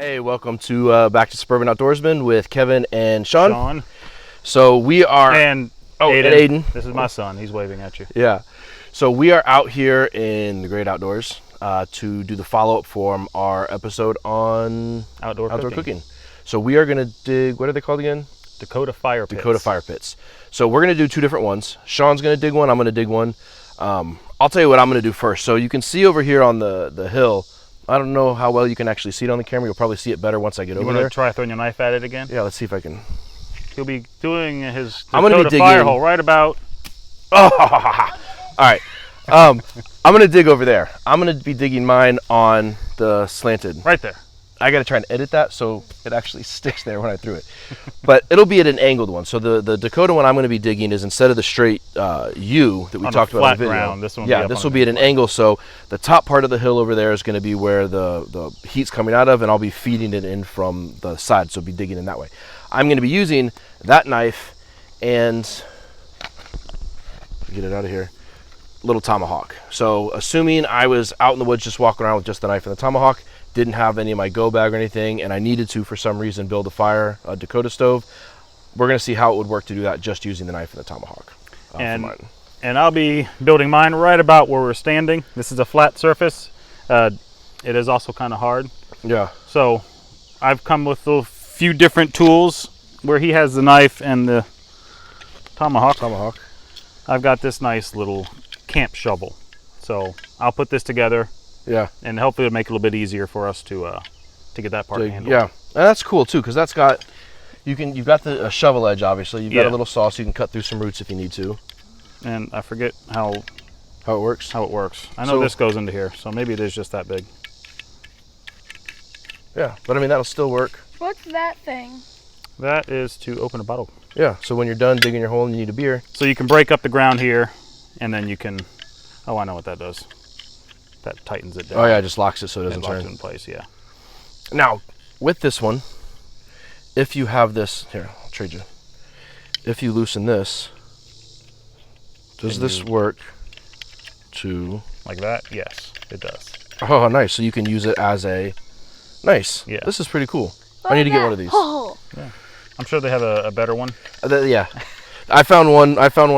Hey, welcome to back to Suburban Outdoorsman with Kevin and Sean. So we are and Aiden. This is my son. He's waving at you. Yeah. So we are out here in the great outdoors to do the follow-up from our episode on Outdoor cooking. So we are going to dig. What are they called again? Dakota Fire Pits. Dakota Fire Pits. So we're going to do two different ones. Sean's going to dig one. I'm going to dig one. I'll tell you what I'm going to do first. So you can see over here on the hill. I don't know how well you can actually see it on the camera. You'll probably see it better once I get over there. You want to try throwing your knife at it again? Yeah, let's see if I can. He'll be doing his I'm gonna be digging fire hole right about. Oh, all right. I'm gonna dig over there. I'm gonna be digging mine on the slanted. Right there. I gotta try and edit that so it actually sticks there when I threw it. But it'll be at an angled one. So the Dakota one I'm gonna be digging is instead of the straight U that we talked about in the video. Ground, this one this will be at an angle. So the top part of the hill over there is gonna be where the heat's coming out of, and I'll be feeding it in from the side. So I'll be digging in that way. I'm gonna be using that knife and get it out of here. Little tomahawk. So assuming I was out in the woods just walking around with just the knife and the tomahawk, didn't have any of my go bag or anything, and I needed to for some reason build a Dakota stove, we're going to see how it would work to do that just using the knife and the tomahawk. And I'll be building mine right about where we're standing. This is a flat surface. It is also kind of hard. Yeah. So I've come with a few different tools. Where he has the knife and the tomahawk. I've got this nice little camp shovel. So I'll put this together. Yeah. And hopefully it'll make it a little bit easier for us to get that part handled. Yeah, and that's cool too, because that's got you've got the shovel edge. Obviously, you've got a little saw, so you can cut through some roots if you need to. And I forget how it works. I know this goes into here, so maybe it is just that big. Yeah, but I mean that'll still work. What's that thing? That is to open a bottle. Yeah, so when you're done digging your hole and you need a beer. So you can break up the ground here, and then you can. Oh, I know what that does. That tightens it down. Oh yeah, it just locks it so it doesn't turn. Locks it in place, yeah. Now, with this one, if you have this, here, I'll trade you. If you loosen this, does this work to... Like that? Yes, it does. Oh, nice. So you can use it as a... Nice. Yeah. This is pretty cool. I need to get one of these. Oh. Yeah. I'm sure they have a better one. Yeah. I found one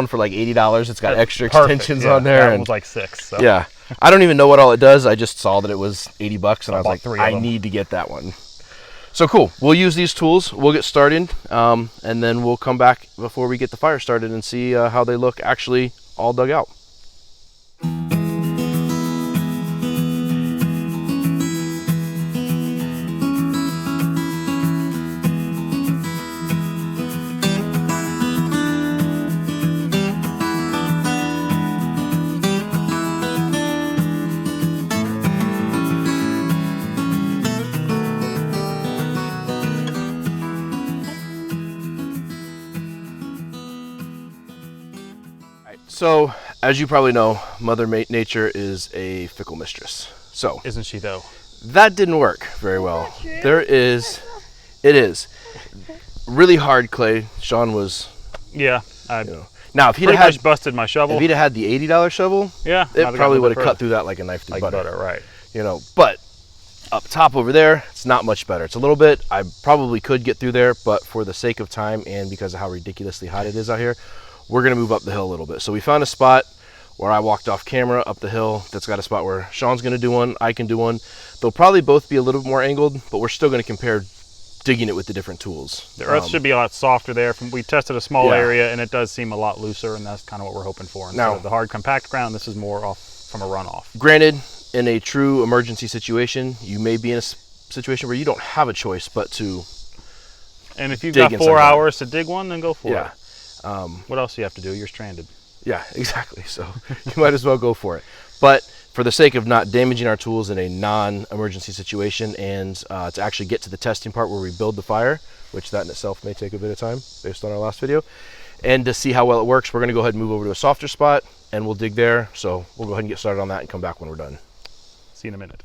for like $80. It's got extra extensions on there. That was like 6. So. Yeah. I don't even know what all it does. I just saw that it was $80 and I was like, I need to get that one. So cool. We'll use these tools. We'll get started. And then we'll come back before we get the fire started and see how they look actually all dug out. So, as you probably know, Mother Nature is a fickle mistress. So, isn't she though? That didn't work very well. It is really hard clay. Sean was, yeah. Now, if he'd had busted my shovel, if he'd had the $80 shovel, yeah, it probably would have cut through that like a knife through butter. Right? But up top over there, it's not much better. It's a little bit. I probably could get through there, but for the sake of time and because of how ridiculously hot it is out here, we're gonna move up the hill a little bit. So we found a spot where I walked off camera up the hill that's got a spot where Sean's gonna do one, I can do one. They'll probably both be a little bit more angled, but we're still gonna compare digging it with the different tools. The earth should be a lot softer there. We tested a small area and it does seem a lot looser, and that's kind of what we're hoping for. Instead of the hard compact ground, this is more off from a runoff. Granted, in a true emergency situation, you may be in a situation where you don't have a choice but to And if you've got 4 hours to dig one, then go for it. What else do you have to do? You're stranded. Yeah, exactly. So you might as well go for it. But for the sake of not damaging our tools in a non-emergency situation and to actually get to the testing part where we build the fire, which that in itself may take a bit of time based on our last video, and to see how well it works, we're going to go ahead and move over to a softer spot and we'll dig there. So we'll go ahead and get started on that and come back when we're done. See you in a minute.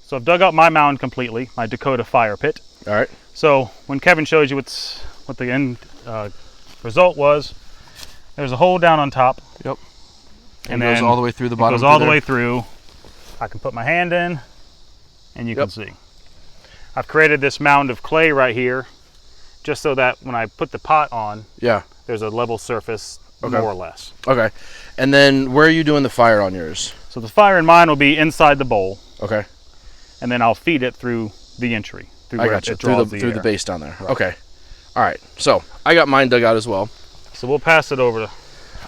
So I've dug out my mound completely, my Dakota Fire Pit. All right. So when Kevin shows you what the end result was, there's a hole down on top. Yep. And it goes then all the way through the bottom. It goes all the way through. I can put my hand in, and you can see. I've created this mound of clay right here, just so that when I put the pot on, there's a level surface, more or less. Okay. And then where are you doing the fire on yours? So the fire in mine will be inside the bowl. Okay. And then I'll feed it through the entry. I got you. Through the base down there. Right. Okay. All right. So I got mine dug out as well. So we'll pass it over to.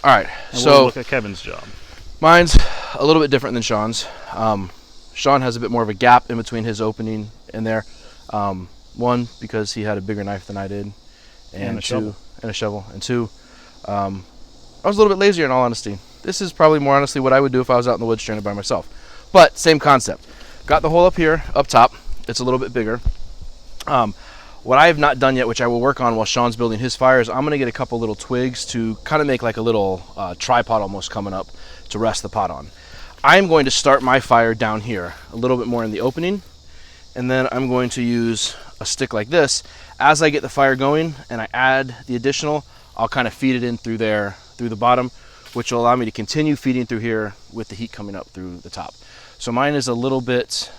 All right. And so we'll look at Kevin's job. Mine's a little bit different than Sean's. Sean has a bit more of a gap in between his opening and there. One, because he had a bigger knife than I did, and two, and a shovel, and two, I was a little bit lazier in all honesty. This is probably more honestly what I would do if I was out in the woods stranded by myself. But same concept. Got the hole up here, up top. It's a little bit bigger. What I have not done yet, which I will work on while Sean's building his fire, is I'm going to get a couple little twigs to kind of make like a little tripod almost coming up to rest the pot on. I am going to start my fire down here, a little bit more in the opening, and then I'm going to use a stick like this. As I get the fire going and I add the additional, I'll kind of feed it in through there, through the bottom, which will allow me to continue feeding through here with the heat coming up through the top. So mine is a little bit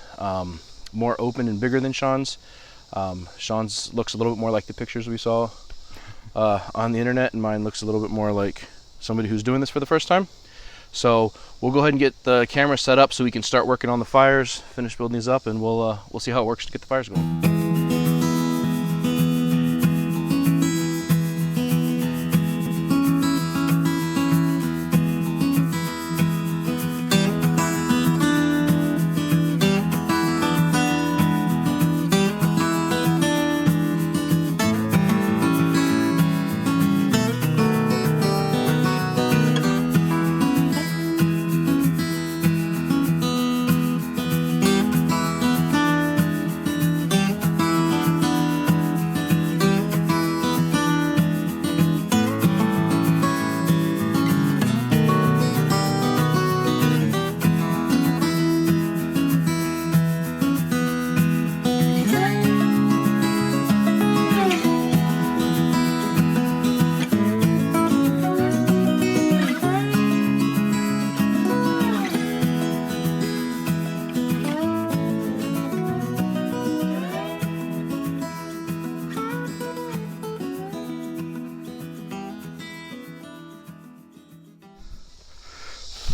more open and bigger than Sean's. Sean's looks a little bit more like the pictures we saw on the internet, and mine looks a little bit more like somebody who's doing this for the first time. So we'll go ahead and get the camera set up so we can start working on the fires, finish building these up, and we'll see how it works to get the fires going.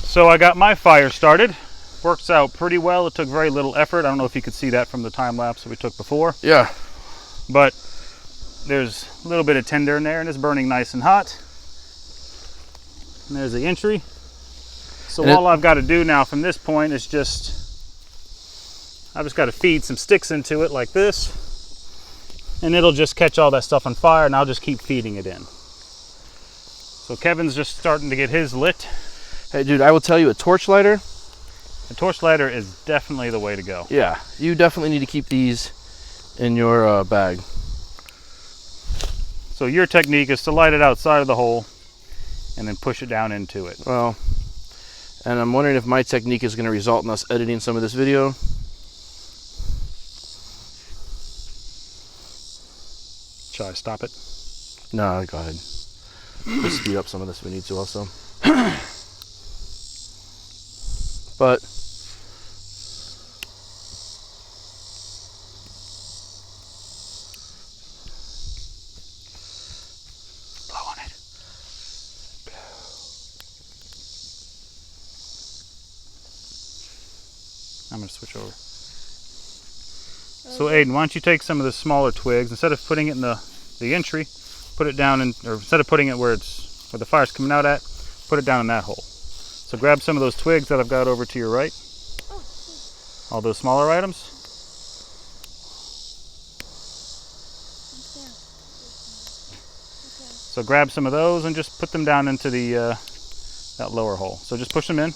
So I got my fire started. Works out pretty well. It took very little effort. I don't know if you could see that from the time lapse that we took before. Yeah. But there's a little bit of tinder in there, and it's burning nice and hot. And there's the entry. So all I've got to do now from this point is I've just got to feed some sticks into it like this, and it'll just catch all that stuff on fire, and I'll just keep feeding it in. So Kevin's just starting to get his lit. Hey dude, I will tell you, a torch lighter is definitely the way to go. Yeah, you definitely need to keep these in your bag. So your technique is to light it outside of the hole and then push it down into it. Well, and I'm wondering if my technique is going to result in us editing some of this video. Shall I stop it? No, go ahead. Just speed up some of this if we need to also. But blow on it. Blow. I'm going to switch over. So Aiden, why don't you take some of the smaller twigs, instead of putting it in the entry, put it down in, or instead of putting it where the fire's coming out at, put it down in that hole. So grab some of those twigs that I've got over to your right. All those smaller items. So grab some of those and just put them down into the that lower hole. So just push them in.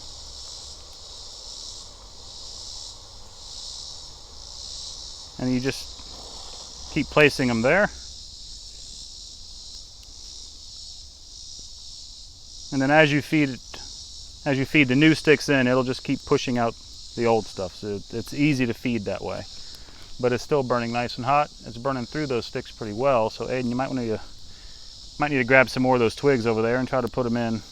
And you just keep placing them there. And then as you feed the new sticks in, it'll just keep pushing out the old stuff. So it's easy to feed that way. But it's still burning nice and hot. It's burning through those sticks pretty well. So Aiden, you might need to grab some more of those twigs over there and try to put them in.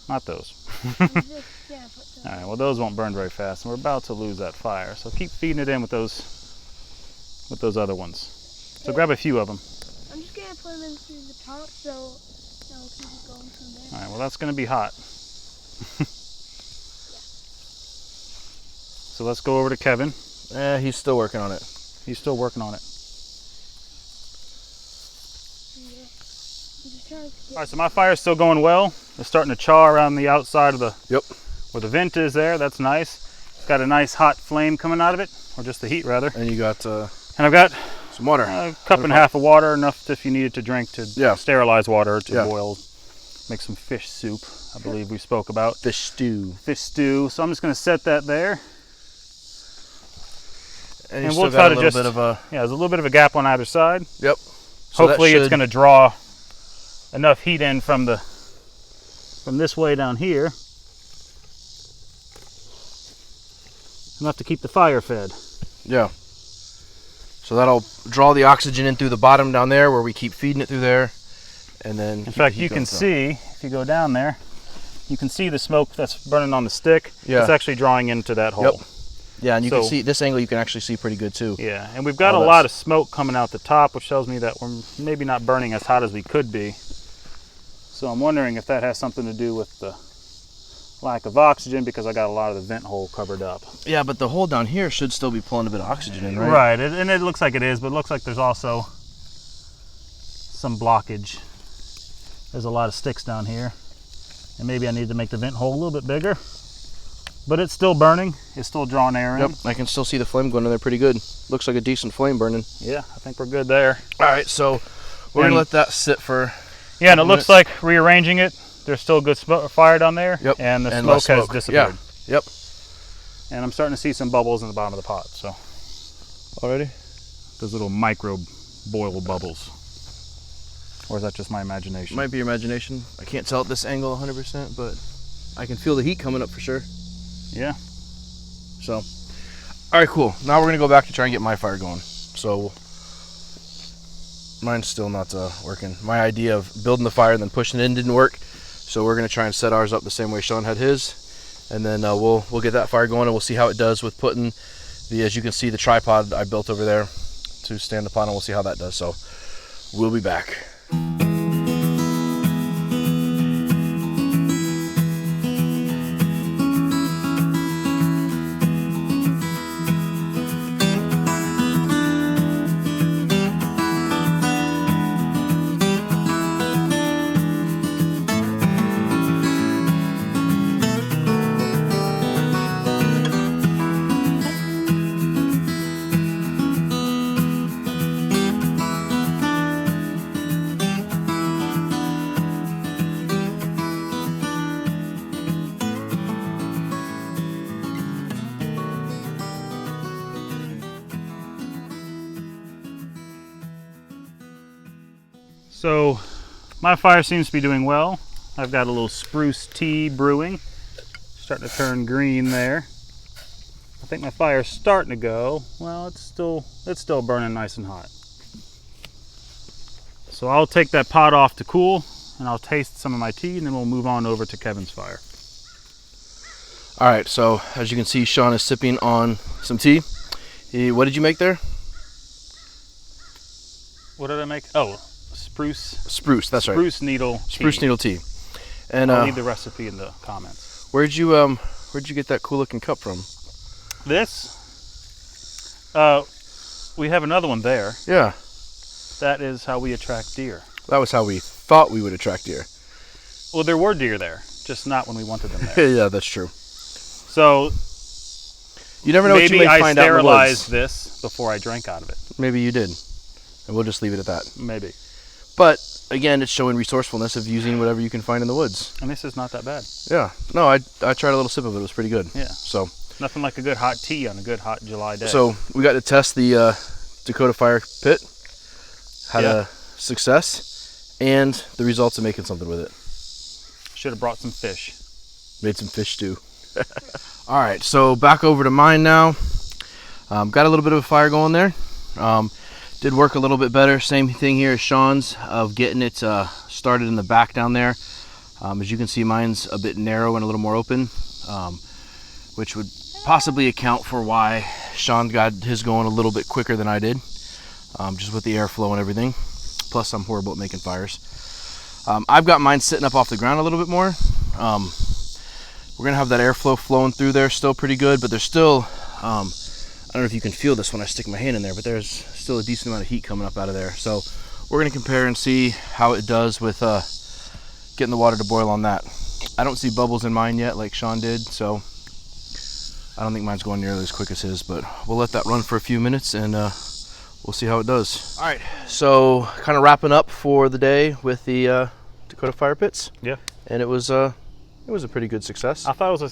Not those. All right, well those won't burn very fast, and we're about to lose that fire. So keep feeding it in with those other ones. So grab a few of them. I'm just gonna put them in through the top, so I'll keep it going from there. All right, well that's gonna be hot. So let's go over to Kevin. He's still working on it. He's still working on it. Yeah. I'm just trying to get... All right, so my fire's still going well. It's starting to char around the outside of the where the vent is there. That's nice. It's got a nice hot flame coming out of it, or just the heat rather. And you got and I've got some water. A cup and a half of water, enough if you needed to drink to sterilize water to boil, make some fish soup. I believe we spoke about fish stew. Fish stew. So I'm just going to set that there. And we'll try to just there's a little bit of a gap on either side. Yep. So hopefully it's going to draw enough heat in from this way down here, enough to keep the fire fed. Yeah. So that'll draw the oxygen in through the bottom down there where we keep feeding it through there. And then in fact, you can see, if you go down there, you can see the smoke that's burning on the stick. Yeah. It's actually drawing into that hole. Yep. Yeah, and you can see this angle, you can actually see pretty good too. Yeah, and we've got a lot of smoke coming out the top, which tells me that we're maybe not burning as hot as we could be. So I'm wondering if that has something to do with the lack of oxygen, because I got a lot of the vent hole covered up. Yeah, but the hole down here should still be pulling a bit of oxygen in, right? Right, and it looks like it is, but it looks like there's also some blockage. There's a lot of sticks down here, and maybe I need to make the vent hole a little bit bigger. But it's still burning. It's still drawing air in. Yep, I can still see the flame going in there pretty good. Looks like a decent flame burning. Yeah, I think we're good there. All right, so we're going to let that sit for yeah, and it looks like rearranging it, there's still good fire down there. Yep. And the smoke has disappeared. Yeah. Yep. And I'm starting to see some bubbles in the bottom of the pot. So already? Those little micro boil bubbles. Or is that just my imagination? Might be your imagination. I can't tell at this angle 100%, but I can feel the heat coming up for sure. Yeah. So, all right, cool. Now we're gonna go back to try and get my fire going. So, mine's still not working. My idea of building the fire and then pushing it in didn't work. So we're gonna try and set ours up the same way Sean had his, and then we'll get that fire going, and we'll see how it does with putting the, as you can see, the tripod I built over there to stand upon, and we'll see how that does. So, we'll be back. So my fire seems to be doing well. I've got a little spruce tea brewing, starting to turn green there. I think my fire's starting to go. Well, it's still burning nice and hot. So I'll take that pot off to cool, and I'll taste some of my tea, and then we'll move on over to Kevin's fire. All right, so as you can see, Sean is sipping on some tea. What did you make there? What did I make? Oh, Spruce, that's right. Spruce needle tea. Spruce needle tea. And I'll leave the recipe in the comments. Where'd you get that cool looking cup from? This? We have another one there. Yeah. That is how we attract deer. That was how we thought we would attract deer. Well, there were deer there, just not when we wanted them there. Yeah, that's true. So you never know what you may find out in the woods. Maybe I sterilized this before I drank out of it. Maybe you did. And we'll just leave it at that. Maybe. But again, it's showing resourcefulness of using whatever you can find in the woods. And this is not that bad. Yeah. No, I tried a little sip of it. It was pretty good. Yeah. So nothing like a good hot tea on a good hot July day. So we got to test the Dakota Fire Pit. Had a success, and the results of making something with it. Should have brought some fish. Made some fish stew. All right, so back over to mine now. Got a little bit of a fire going there. Did work a little bit better. Same thing here as Sean's of getting it started in the back down there. As you can see, mine's a bit narrow and a little more open, which would possibly account for why Sean got his going a little bit quicker than I did, just with the airflow and everything. Plus, I'm horrible at making fires. I've got mine sitting up off the ground a little bit more. We're gonna have that airflow flowing through there still pretty good, but there's still, I don't know if you can feel this when I stick my hand in there, but there's still a decent amount of heat coming up out of there. So we're gonna compare and see how it does with getting the water to boil on that. I don't see bubbles in mine yet like Sean did, so I don't think mine's going nearly as quick as his, but we'll let that run for a few minutes and we'll see how it does. All right, so kind of wrapping up for the day with the Dakota Fire Pits. Yeah. And it was a pretty good success. I thought it was a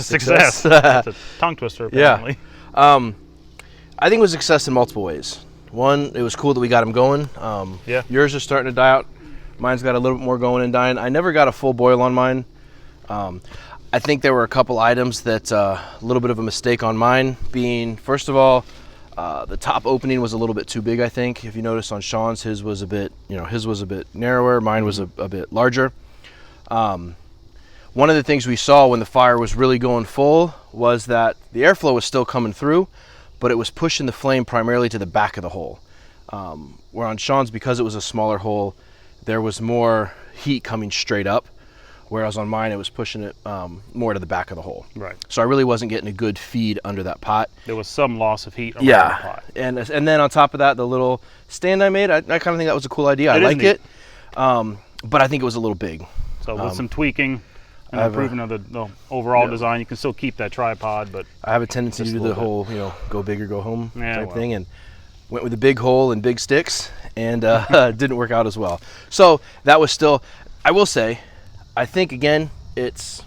success. That's a tongue twister, apparently. Yeah. I think it was a success in multiple ways. One, it was cool that we got them going. Yeah. Yours are starting to die out. Mine's got a little bit more going and dying. I never got a full boil on mine. I think there were a couple items that a little bit of a mistake on mine being, first of all, the top opening was a little bit too big, I think. If you notice on Sean's, his was a bit narrower. Mine was a bit larger. One of the things we saw when the fire was really going full was that the airflow was still coming through, but it was pushing the flame primarily to the back of the hole. Where on Sean's, because it was a smaller hole, there was more heat coming straight up, whereas on mine it was pushing it more to the back of the hole. Right. So I really wasn't getting a good feed under that pot. There was some loss of heat around the pot. And then on top of that, the little stand I made, I kind of think that was a cool idea. I like it, but I think it was a little big. So with some tweaking and improving of the overall design, you can still keep that tripod, but I have a tendency to do the whole, go big or go home type thing, and went with a big hole and big sticks, and didn't work out as well. So that was still, I will say, I think again, it's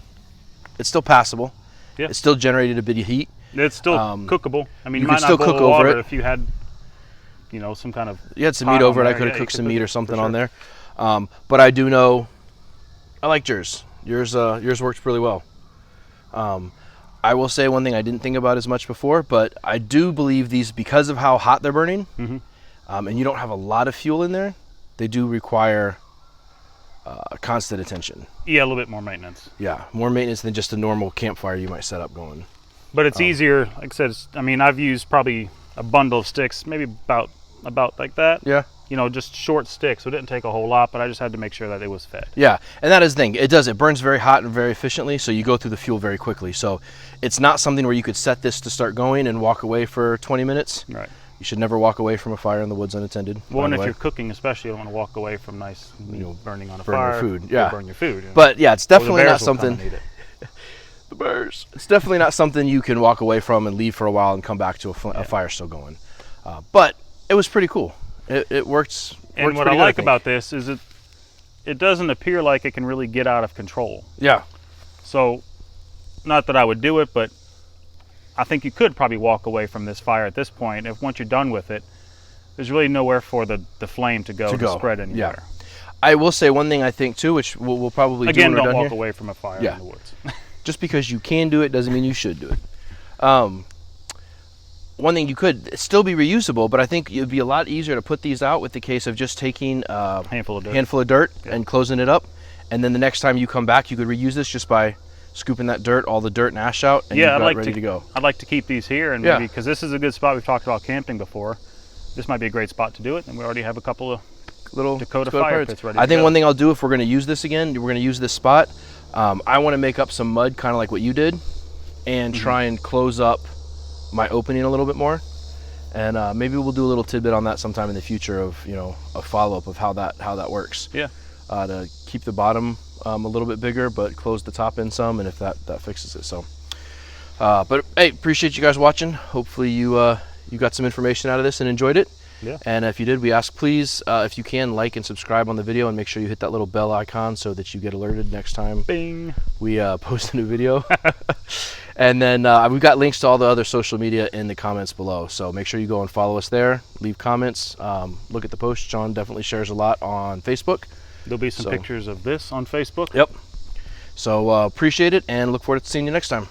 still passable. Yeah. It still generated a bit of heat. It's still cookable. I mean, you might could still not cook boil over water it if you had, some kind of. You had some meat over it. I could have cooked some meat or something on there. But I do know, I liked yours. Yours worked really well. I will say one thing I didn't think about as much before, but I do believe these, because of how hot they're burning, and you don't have a lot of fuel in there, they do require constant attention. Yeah, a little bit more maintenance. Yeah, more maintenance than just a normal campfire you might set up going. But it's easier, like I said, I've used probably a bundle of sticks, maybe about like that. Yeah. Just short sticks, so it didn't take a whole lot, but I just had to make sure that it was fed. Yeah, and that is the thing. It burns very hot and very efficiently, so you go through the fuel very quickly. So it's not something where you could set this to start going and walk away for 20 minutes. Right. You should never walk away from a fire in the woods unattended. Well, and if you're cooking, especially, you don't want to walk away from nice, burning on a fire. Burn your food, yeah. Burn your food. But yeah, it's definitely not something. The bears. It's definitely not something you can walk away from and leave for a while and come back to a fire still going. But it was pretty cool. It works. And what I like about this is it doesn't appear like it can really get out of control. Yeah. So, not that I would do it, but I think you could probably walk away from this fire at this point. If once you're done with it, there's really nowhere for the flame to go to spread anywhere. Yeah. I will say one thing I think too, which we'll probably do when we're don't done walk here. Away from a fire in the woods. Just because you can do it doesn't mean you should do it. One thing, you could still be reusable, but I think it'd be a lot easier to put these out with the case of just taking a handful of dirt and closing it up, and then the next time you come back, you could reuse this just by scooping that dirt, all the dirt and ash out, and you've got it ready to go. I'd like to keep these here, and maybe because this is a good spot. We've talked about camping before. This might be a great spot to do it, and we already have a couple of little Dakota Fire Pits ready. I think one thing I'll do if we're going to use this again, we're going to use this spot. I want to make up some mud, kind of like what you did, and try and close up my opening a little bit more, and maybe we'll do a little tidbit on that sometime in the future of a follow-up of how that works. Yeah. To keep the bottom a little bit bigger, but close the top in some, and if that fixes it. So, but hey, appreciate you guys watching. Hopefully you got some information out of this and enjoyed it. Yeah. And if you did, we ask please, if you can, like and subscribe on the video, and make sure you hit that little bell icon so that you get alerted next time we post a new video. And then we've got links to all the other social media in the comments below, so make sure you go and follow us there, leave comments, look at the post. John definitely shares a lot on Facebook. There'll be some pictures of this on Facebook. Yep. So appreciate it and look forward to seeing you next time.